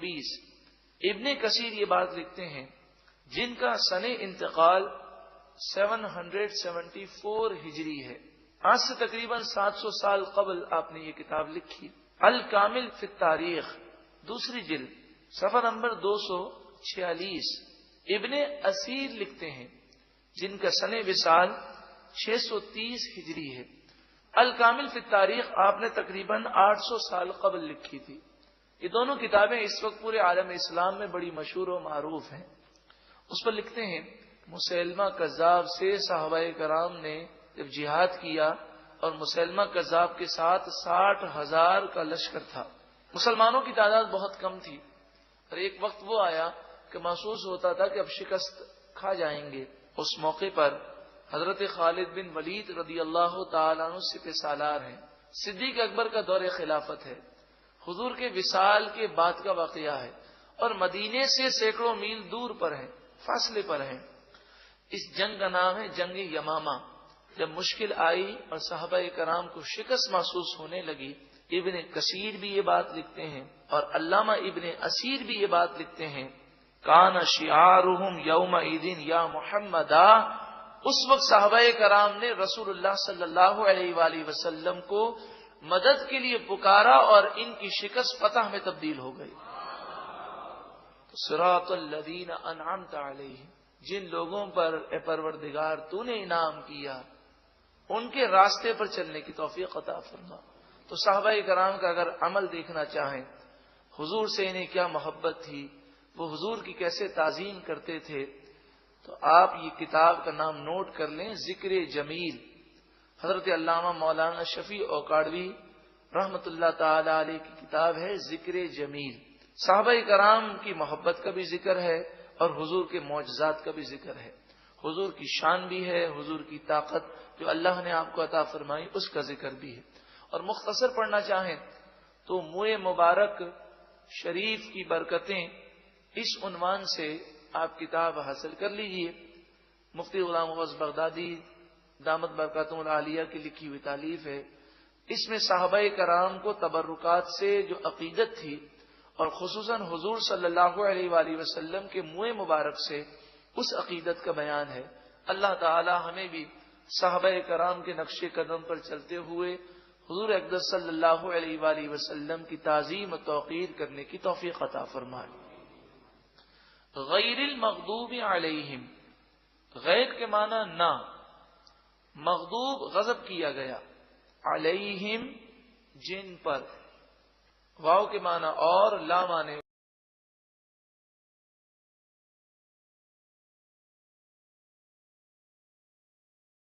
120۔ ابن کثیر یہ بات لکھتے ہیں جن کا سن انتقال 774 ہجری ہے، آج سے تقریباً 700 سال قبل آپ نے یہ کتاب لکھی۔ الکامل فی التاریخ، دوسری جلد، صفحہ نمبر 246۔ ابن اسیر لکھتے ہیں جن کا سن وصال 630 ہجری ہے۔ الکامل فی التاریخ آپ نے تقریباً 800 سال قبل لکھی تھی۔ یہ دونوں کتابیں اس وقت پورے عالم اسلام میں بڑی مشہور و معروف ہیں۔ اس پر لکھتے ہیں مسیلمہ کذاب سے صحابہ کرام نے جب جہاد کیا اور مسیلمہ کذاب کے ساتھ 60,000 کا لشکر تھا، مسلمانوں کی تعداد بہت کم تھی، اور ایک وقت وہ آیا کہ محسوس ہوتا تھا کہ اب شکست کھا جائیں گے۔ اس موقع پر حضرت خالد بن ولید رضی اللہ تعالیٰ عنہ سپہ سالار ہیں، صدیق اکبر کا دور خلافت ہے، حضور کے وصال کے بعد کا واقعہ ہے، اور مدینے سے سینکڑوں میل دور پر ہیں، فاصلے پر ہیں۔ اس جنگ کا نام ہے جنگ یمامہ۔ جب مشکل آئی اور صحابہ کرام کو شکست محسوس ہونے لگی، ابن کثیر بھی یہ بات لکھتے ہیں اور علامہ ابن اسیر بھی یہ بات لکھتے ہیں، کان شعارہم یومئذ یا محمدا، اس وقت صحابہ کرام نے رسول اللہ صلی اللہ علیہ وآلہ وسلم کو مدد کے لیے پکارا اور ان کی شکست فتح میں تبدیل ہو گئی۔ صراط الذین انعمت علیہم، جن لوگوں پر اے پروردگار تو نے انعام کیا ان کے راستے پر چلنے کی توفیق عطا فرما۔ تو صحابہ کرام کا اگر عمل دیکھنا چاہیں، حضور سے انہیں کیا محبت تھی، وہ حضور کی کیسے تعظیم کرتے تھے، تو آپ یہ کتاب کا نام نوٹ کر لیں، ذکر جمیل، حضرت علامہ مولانا شفیع اوکاڑوی رحمت اللہ تعالی علیہ کی کتاب ہے ذکر جمیل۔ صحابہ کرام کی محبت کا بھی ذکر ہے اور حضور کے معجزات کا بھی ذکر ہے، حضور کی شان بھی ہے، حضور کی طاقت جو اللہ نے آپ کو عطا فرمائی اس کا ذکر بھی ہے۔ اور مختصر پڑھنا چاہیں تو منہ مبارک شریف کی برکتیں، اس عنوان سے آپ کتاب حاصل کر لیجئے۔ مفتی غلام غوث بغدادی دامت برکاتہم العالیہ کی لکھی ہوئی تالیف ہے۔ اس میں صحابہ کرام کو تبرکات سے جو عقیدت تھی اور خصوصاً حضور صلی اللہ علیہ وآلہ وسلم کے منہ مبارک سے اس عقیدت کا بیان ہے۔ اللہ تعالی ہمیں بھی صحابہ کرام کے نقش قدم پر چلتے ہوئے حضور اقدس صلی اللہ علیہ وآلہ وسلم کی تعظیم و توقیر کرنے کی توفیق عطا فرمائے۔ غیر المغضوب علیہم، غیر کے معنی نہ، مغضوب غضب کیا گیا، علیہم جن پر، واو کے معنی اور، لا معنی